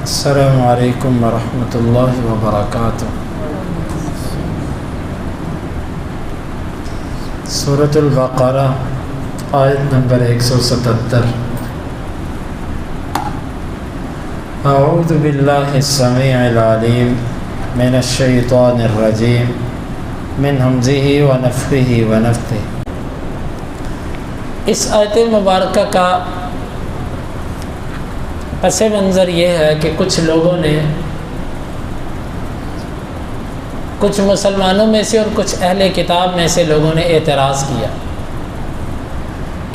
السلام علیکم ورحمۃ اللہ وبرکاتہ۔ سورۃ البقرہ آیت نمبر 177۔ اعوذ باللہ السمیع العلیم من الشیطان الرجیم من ہمزہ ونفخہ ونفثہ۔ اس آیت مبارکہ کا پس منظر یہ ہے کہ کچھ لوگوں نے، کچھ مسلمانوں میں سے اور کچھ اہل کتاب میں سے لوگوں نے اعتراض کیا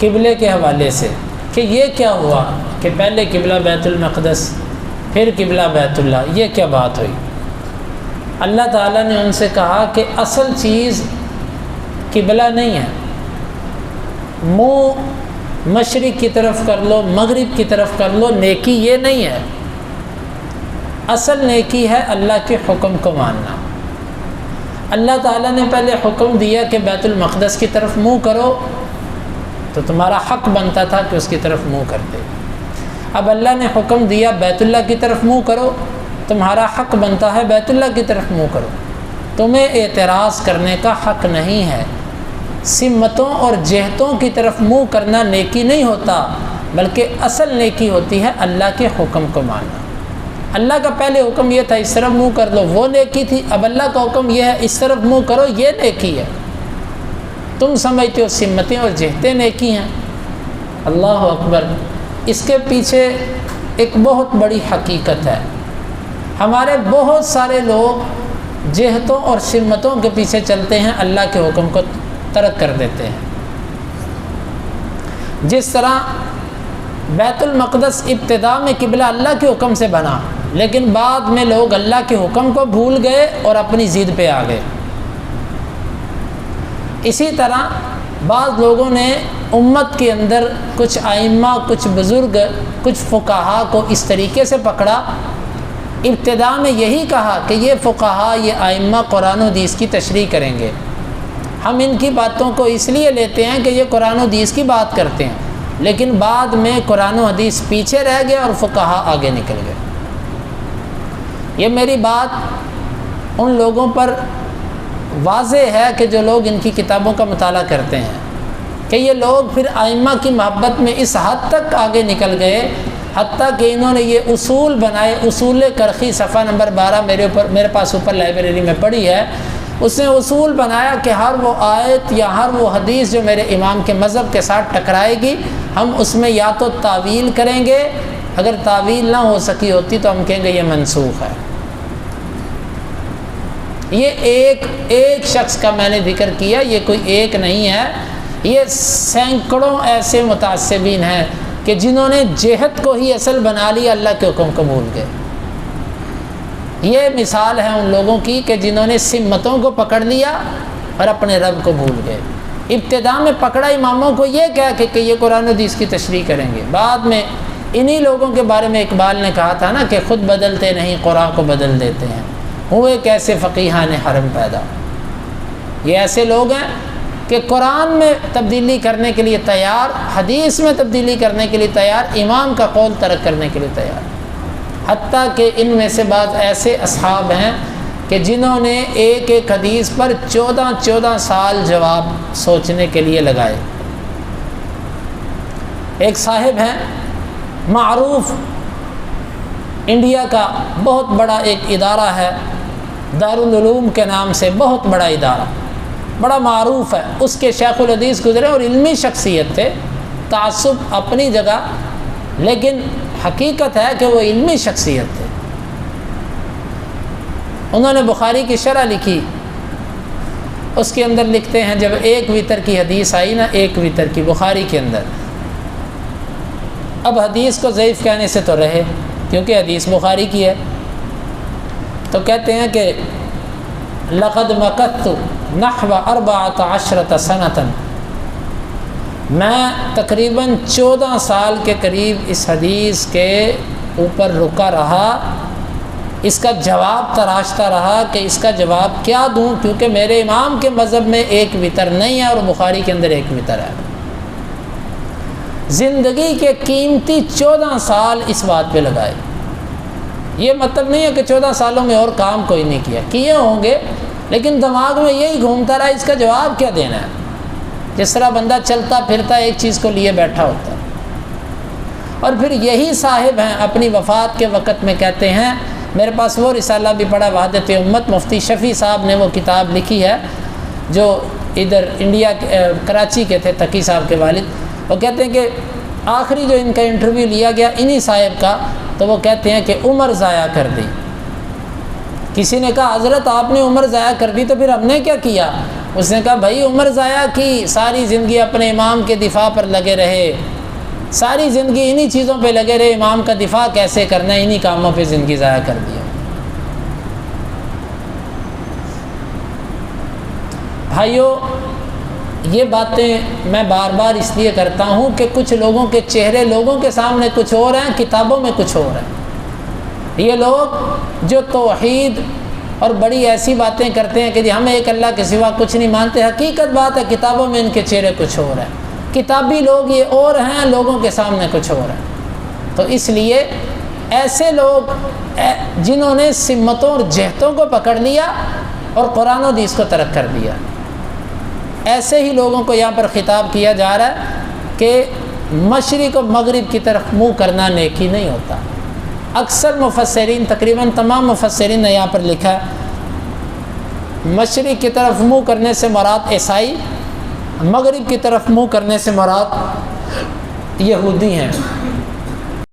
قبلے کے حوالے سے کہ یہ کیا ہوا کہ پہلے قبلہ بیت المقدس پھر قبلہ بیت اللہ، یہ کیا بات ہوئی؟ اللہ تعالیٰ نے ان سے کہا کہ اصل چیز قبلہ نہیں ہے، منہ مشرق کی طرف کر لو مغرب کی طرف کر لو، نیکی یہ نہیں ہے۔ اصل نیکی ہے اللہ کے حکم کو ماننا۔ اللہ تعالیٰ نے پہلے حکم دیا کہ بیت المقدس کی طرف منہ کرو، تو تمہارا حق بنتا تھا کہ اس کی طرف منہ کرتے۔ اب اللہ نے حکم دیا بیت اللہ کی طرف منہ کرو، تمہارا حق بنتا ہے بیت اللہ کی طرف منہ کرو۔ تمہیں اعتراض کرنے کا حق نہیں ہے۔ سمتوں اور جہتوں کی طرف منہ کرنا نیکی نہیں ہوتا، بلکہ اصل نیکی ہوتی ہے اللہ کے حکم کو ماننا۔ اللہ کا پہلے حکم یہ تھا اس طرف منہ کر لو، وہ نیکی تھی۔ اب اللہ کا حکم یہ ہے اس طرف منہ کرو، یہ نیکی ہے۔ تم سمجھتے ہو سمتیں اور جہتیں نیکی ہیں؟ اللہ اکبر! اس کے پیچھے ایک بہت بڑی حقیقت ہے۔ ہمارے بہت سارے لوگ جہتوں اور سمتوں کے پیچھے چلتے ہیں، اللہ کے حکم کو ترک کر دیتے ہیں۔ جس طرح بیت المقدس ابتداء میں قبلہ اللہ کے حکم سے بنا، لیکن بعد میں لوگ اللہ کے حکم کو بھول گئے اور اپنی ضد پہ آ گئے۔ اسی طرح بعض لوگوں نے امت کے اندر کچھ ائمہ، کچھ بزرگ، کچھ فقہا کو اس طریقے سے پکڑا، ابتداء میں یہی کہا کہ یہ فقہا، یہ ائمہ قرآن و حدیث کی تشریح کریں گے، ہم ان کی باتوں کو اس لیے لیتے ہیں کہ یہ قرآن و حدیث کی بات کرتے ہیں، لیکن بعد میں قرآن و حدیث پیچھے رہ گئے اور فقہا آگے نکل گئے۔ یہ میری بات ان لوگوں پر واضح ہے کہ جو لوگ ان کی کتابوں کا مطالعہ کرتے ہیں، کہ یہ لوگ پھر ائمہ کی محبت میں اس حد تک آگے نکل گئے، حتیٰ کہ انہوں نے یہ اصول بنائے۔ اصول کرخی صفحہ نمبر 12 میرے پاس اوپر لائبریری میں پڑھی ہے۔ اس نے اصول بنایا کہ ہر وہ آیت یا ہر وہ حدیث جو میرے امام کے مذہب کے ساتھ ٹکرائے گی، ہم اس میں یا تو تعویل کریں گے، اگر تعویل نہ ہو سکی ہوتی تو ہم کہیں گے یہ منسوخ ہے۔ یہ ایک شخص کا میں نے ذکر کیا، یہ کوئی ایک نہیں ہے، یہ سینکڑوں ایسے متعصبین ہیں کہ جنہوں نے جہت کو ہی اصل بنا لیا، اللہ کے حکم کو بھول گئے۔ یہ مثال ہے ان لوگوں کی کہ جنہوں نے سمتوں کو پکڑ لیا اور اپنے رب کو بھول گئے۔ ابتداء میں پکڑا اماموں کو یہ کہہ کہ یہ قرآن و حدیث کی تشریح کریں گے، بعد میں انہی لوگوں کے بارے میں اقبال نے کہا تھا نا کہ خود بدلتے نہیں قرآن کو بدل دیتے ہیں، ہوئے کیسے فقیہان حرم پیدا۔ یہ ایسے لوگ ہیں کہ قرآن میں تبدیلی کرنے کے لیے تیار، حدیث میں تبدیلی کرنے کے لیے تیار، امام کا قول ترک کرنے کے لیے تیار۔ حتیٰ کہ ان میں سے بعض ایسے اصحاب ہیں کہ جنہوں نے ایک ایک حدیث پر 14 سال جواب سوچنے کے لیے لگائے۔ ایک صاحب ہیں معروف، انڈیا کا بہت بڑا ایک ادارہ ہے، دارالعلوم کے نام سے بہت بڑا ادارہ، بڑا معروف ہے، اس کے شیخ الحدیث گزرے اور علمی شخصیت تھے، تعصب اپنی جگہ، لیکن حقیقت ہے کہ وہ علمی شخصیت تھے۔ انہوں نے بخاری کی شرح لکھی، اس کے اندر لکھتے ہیں جب ایک وتر کی حدیث آئی نا، ایک وتر کی بخاری کے اندر، اب حدیث کو ضعیف کہنے سے تو رہے کیونکہ حدیث بخاری کی ہے، تو کہتے ہیں کہ لقد مکثت نحو 14 سنة، میں تقریباً 14 سال کے قریب اس حدیث کے اوپر رکا رہا، اس کا جواب تراشتا رہا کہ اس کا جواب کیا دوں، کیونکہ میرے امام کے مذہب میں ایک وتر نہیں ہے اور بخاری کے اندر ایک وتر ہے۔ زندگی کے قیمتی 14 سال اس بات پہ لگائے۔ یہ مطلب نہیں ہے کہ 14 سالوں میں اور کام کوئی نہیں کیا، کیے ہوں گے، لیکن دماغ میں یہی گھومتا رہا، اس کا جواب کیا دینا ہے؟ جس طرح بندہ چلتا پھرتا ایک چیز کو لیے بیٹھا ہوتا ہے۔ اور پھر یہی صاحب ہیں اپنی وفات کے وقت میں کہتے ہیں، میرے پاس وہ رسالہ بھی پڑھا وحدت امت، مفتی شفیع صاحب نے وہ کتاب لکھی ہے جو ادھر انڈیا کراچی کے تھے، تقی صاحب کے والد۔ وہ کہتے ہیں کہ آخری جو ان کا انٹرویو لیا گیا انہی صاحب کا، تو وہ کہتے ہیں کہ عمر ضائع کر دی۔ کسی نے کہا حضرت آپ نے عمر ضائع کر دی تو پھر ہم نے کیا کیا؟ اس نے کہا بھائی عمر ضائع کی، ساری زندگی اپنے امام کے دفاع پر لگے رہے، ساری زندگی انہی چیزوں پہ لگے رہے، امام کا دفاع کیسے کرنا ہے، انہی کاموں پہ زندگی ضائع کر دیا۔ بھائیو، یہ باتیں میں بار بار اس لیے کرتا ہوں کہ کچھ لوگوں کے چہرے لوگوں کے سامنے کچھ اور ہیں، کتابوں میں کچھ اور ہیں۔ یہ لوگ جو توحید اور بڑی ایسی باتیں کرتے ہیں کہ جی ہم ایک اللہ کے سوا کچھ نہیں مانتے، حقیقت بات ہے کتابوں میں ان کے چہرے کچھ اور ہیں، کتابی لوگ یہ اور ہیں، لوگوں کے سامنے کچھ اور ہیں۔ تو اس لیے ایسے لوگ جنہوں نے سمتوں اور جہتوں کو پکڑ لیا اور قرآن و حدیث کو ترک کر دیا، ایسے ہی لوگوں کو یہاں پر خطاب کیا جا رہا ہے کہ مشرق و مغرب کی طرف منہ کرنا نیکی نہیں ہوتا۔ اکثر مفسرین، تقریباً تمام مفسرین نے یہاں پر لکھا ہے مشرق کی طرف منہ کرنے سے مراد عیسائی، مغرب کی طرف منہ کرنے سے مراد یہودی ہیں۔